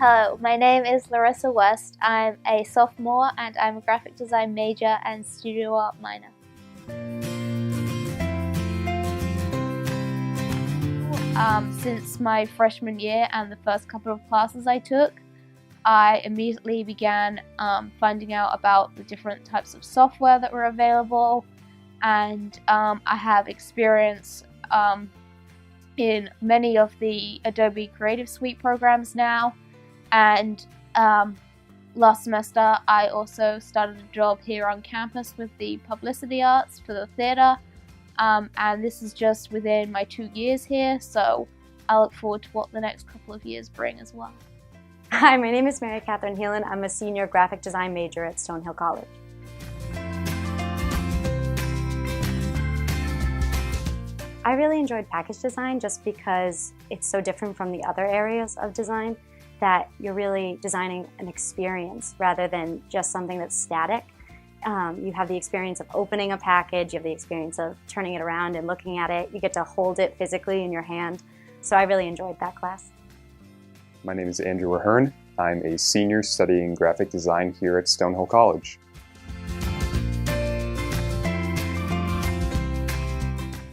Hello, my name is Larissa West. I'm a sophomore and I'm a graphic design major and studio art minor. Since my freshman year and the first couple of classes I took, I immediately began finding out about the different types of software that were available, and I have experience in many of the Adobe Creative Suite programs now, and last semester I also started a job here on campus with the Publicity Arts for the theatre. And this is just within my 2 years here, so I look forward to what the next couple of years bring as well. Hi, my name is Mary Catherine Heelan. I'm a senior graphic design major at Stonehill College. I really enjoyed package design just because it's so different from the other areas of design that you're really designing an experience rather than just something that's static. You have the experience of opening a package, you have the experience of turning it around and looking at it. You get to hold it physically in your hand. So I really enjoyed that class. My name is Andrew Ahern. I'm a senior studying graphic design here at Stonehill College.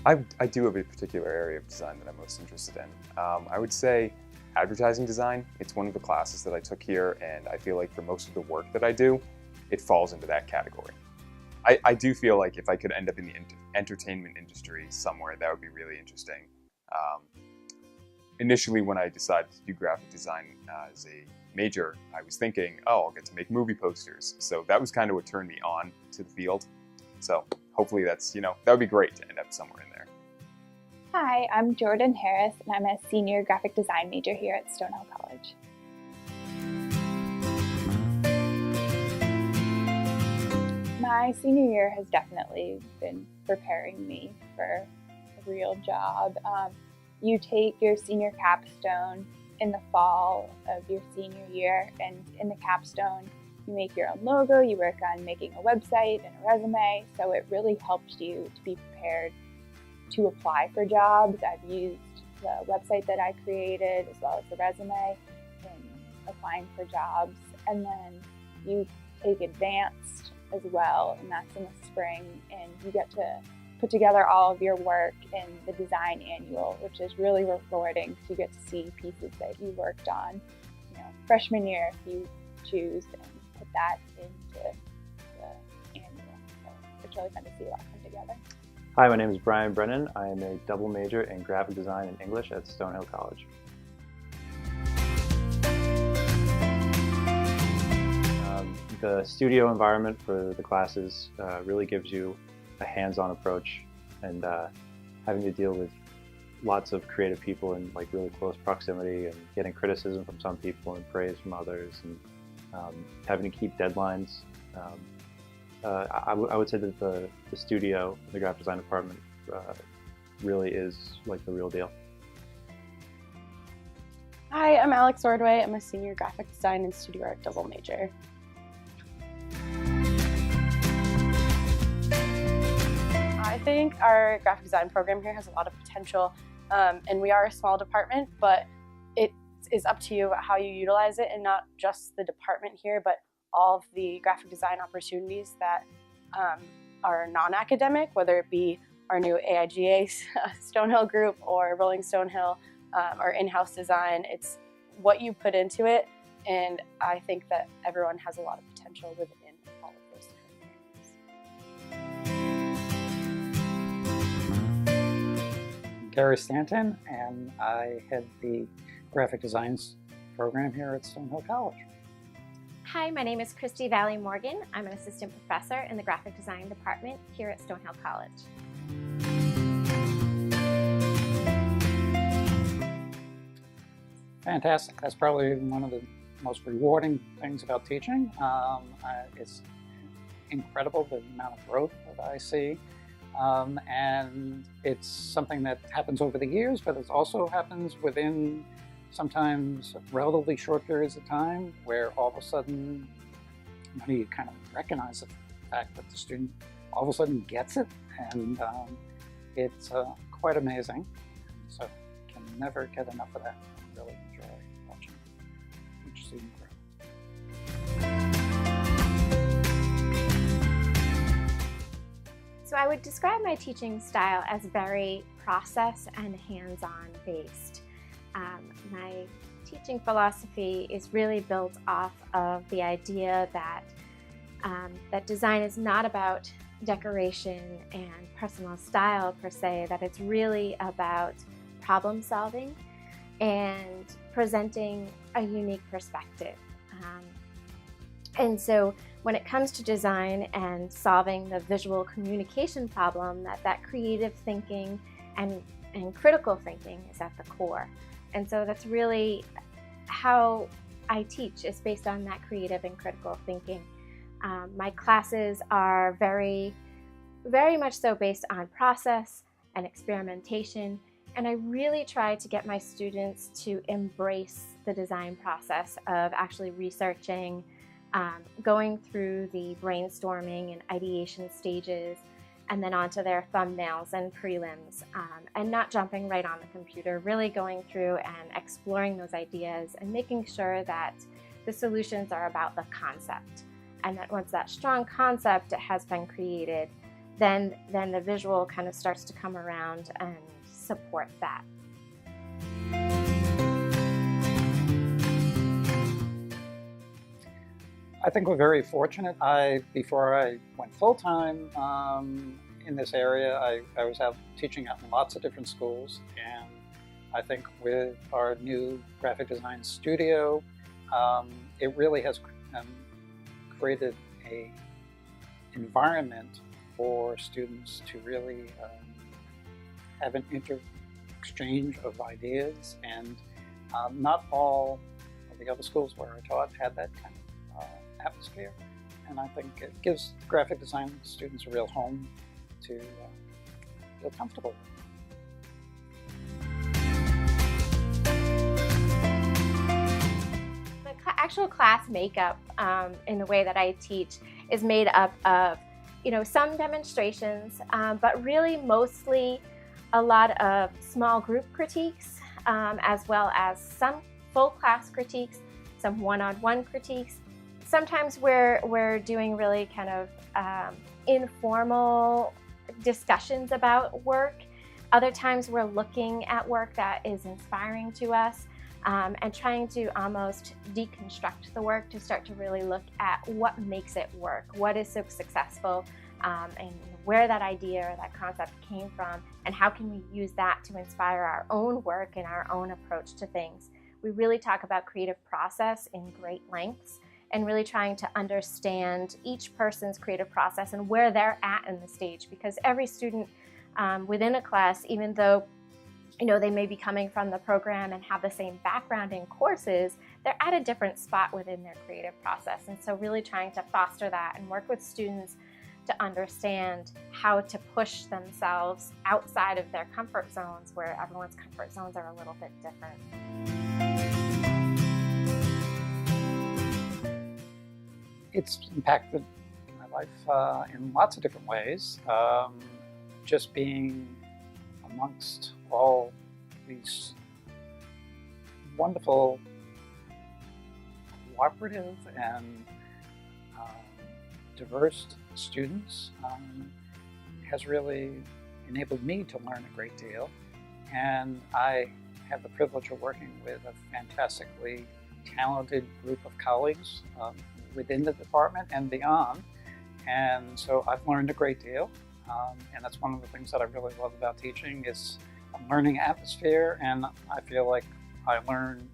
I do have a particular area of design that I'm most interested in. I would say advertising design. It's one of the classes that I took here, and I feel like for most of the work that I do, it falls into that category. I do feel like if I could end up in the entertainment industry somewhere, that would be really interesting. Initially, when I decided to do graphic design as a major, I was thinking, oh, I'll get to make movie posters. So that was kind of what turned me on to the field. So hopefully that's, that would be great to end up somewhere in there. Hi, I'm Jordan Harris, and I'm a senior graphic design major here at Stonehill College. My senior year has definitely been preparing me for a real job. You take your senior capstone in the fall of your senior year, and in the capstone, you make your own logo, you work on making a website and a resume, so it really helps you to be prepared to apply for jobs. I've used the website that I created as well as the resume in applying for jobs, and then you take advanced as well, and that's in the spring, and you get to put together all of your work in the design annual, which is really rewarding because you get to see pieces that you worked on, freshman year if you choose, and put that into the annual. So it's really fun to see it all come together. Hi, my name is Brian Brennan. I am a double major in graphic design and English at Stonehill College. The studio environment for the classes really gives you a hands-on approach, and having to deal with lots of creative people in really close proximity, and getting criticism from some people and praise from others, and having to keep deadlines. I would say that the studio, the graphic design department, really is the real deal. Hi, I'm Alex Ordway. I'm a senior graphic design and studio art double major. I think our graphic design program here has a lot of potential, and we are a small department, but it is up to you how you utilize it, and not just the department here, but all of the graphic design opportunities that are non-academic, whether it be our new AIGA Stonehill group or Rolling Stonehill or in-house design. It's what you put into it, and I think that everyone has a lot of potential within all of those different areas. Gary Stanton, and I head the graphic designs program here at Stonehill College. Hi, my name is Christy Valley Morgan. I'm an assistant professor in the graphic design department here at Stonehill College. Fantastic. That's probably one of the most rewarding things about teaching. It's incredible the amount of growth that I see. And it's something that happens over the years, but it also happens within sometimes relatively short periods of time, where all of a sudden you kind of recognize the fact that the student all of a sudden gets it, and it's quite amazing. So can never get enough of that. I really enjoy watching each student growth. So I would describe my teaching style as very process and hands-on based. My teaching philosophy is really built off of the idea that that design is not about decoration and personal style per se, that it's really about problem solving and presenting a unique perspective. And so when it comes to design and solving the visual communication problem, that creative thinking and critical thinking is at the core. And so that's really how I teach, is based on that creative and critical thinking. My classes are very much so based on process and experimentation, and I really try to get my students to embrace the design process of actually researching, going through the brainstorming and ideation stages, and then onto their thumbnails and prelims, and not jumping right on the computer, really going through and exploring those ideas and making sure that the solutions are about the concept. And that once that strong concept has been created, then the visual kind of starts to come around and support that. I think we're very fortunate. Before I went full-time in this area, I was out teaching at lots of different schools, and I think with our new graphic design studio, it really has created an environment for students to really have an exchange of ideas, and not all of the other schools where I taught had that kind of atmosphere, and I think it gives graphic design students a real home to feel comfortable with. The actual class makeup in the way that I teach is made up of, some demonstrations, but really mostly a lot of small group critiques, as well as some full class critiques, some one-on-one critiques. Sometimes we're doing really kind of informal discussions about work. Other times we're looking at work that is inspiring to us, and trying to almost deconstruct the work to start to really look at what makes it work, what is so successful, and where that idea or that concept came from, and how can we use that to inspire our own work and our own approach to things. We really talk about creative process in great lengths, and really trying to understand each person's creative process and where they're at in the stage, because every student within a class, even though they may be coming from the program and have the same background in courses, they're at a different spot within their creative process. And so really trying to foster that and work with students to understand how to push themselves outside of their comfort zones, where everyone's comfort zones are a little bit different. It's impacted my life in lots of different ways. Just being amongst all these wonderful, cooperative and diverse students has really enabled me to learn a great deal. And I have the privilege of working with a fantastically talented group of colleagues within the department and beyond. And so I've learned a great deal. And that's one of the things that I really love about teaching is a learning atmosphere. And I feel like I learn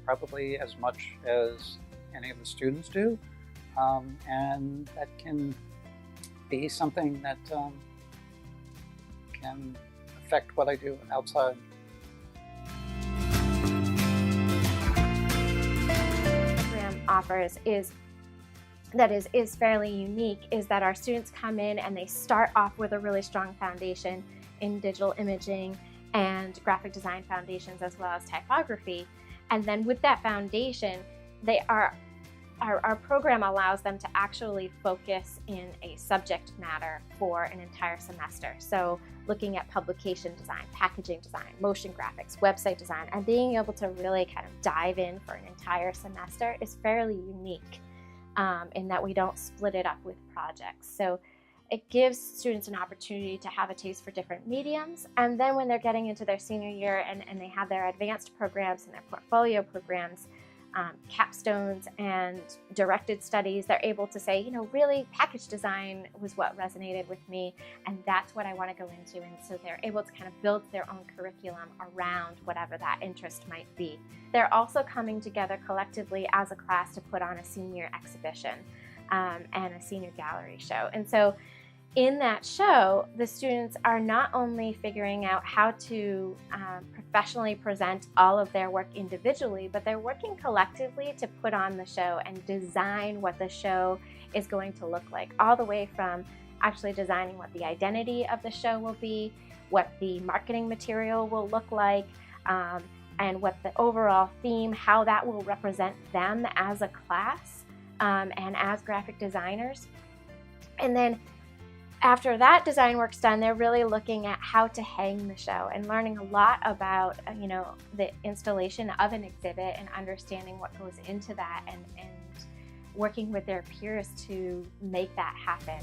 probably as much as any of the students do. And that can be something that can affect what I do outside. The program offers is fairly unique is that our students come in and they start off with a really strong foundation in digital imaging and graphic design foundations, as well as typography. And then with that foundation, they are our program allows them to actually focus in a subject matter for an entire semester. So looking at publication design, packaging design, motion graphics, website design, and being able to really kind of dive in for an entire semester is fairly unique in that we don't split it up with projects. So it gives students an opportunity to have a taste for different mediums, and then when they're getting into their senior year and they have their advanced programs and their portfolio programs, capstones and directed studies, they're able to say, you know, really package design was what resonated with me, and that's what I want to go into. And so they're able to kind of build their own curriculum around whatever that interest might be. They're also coming together collectively as a class to put on a senior exhibition and a senior gallery show. And so in that show, the students are not only figuring out how to professionally present all of their work individually, but they're working collectively to put on the show and design what the show is going to look like, all the way from actually designing what the identity of the show will be, what the marketing material will look like, and what the overall theme, how that will represent them as a class and as graphic designers. And then after that design work's done, they're really looking at how to hang the show and learning a lot about, you know, the installation of an exhibit and understanding what goes into that and working with their peers to make that happen.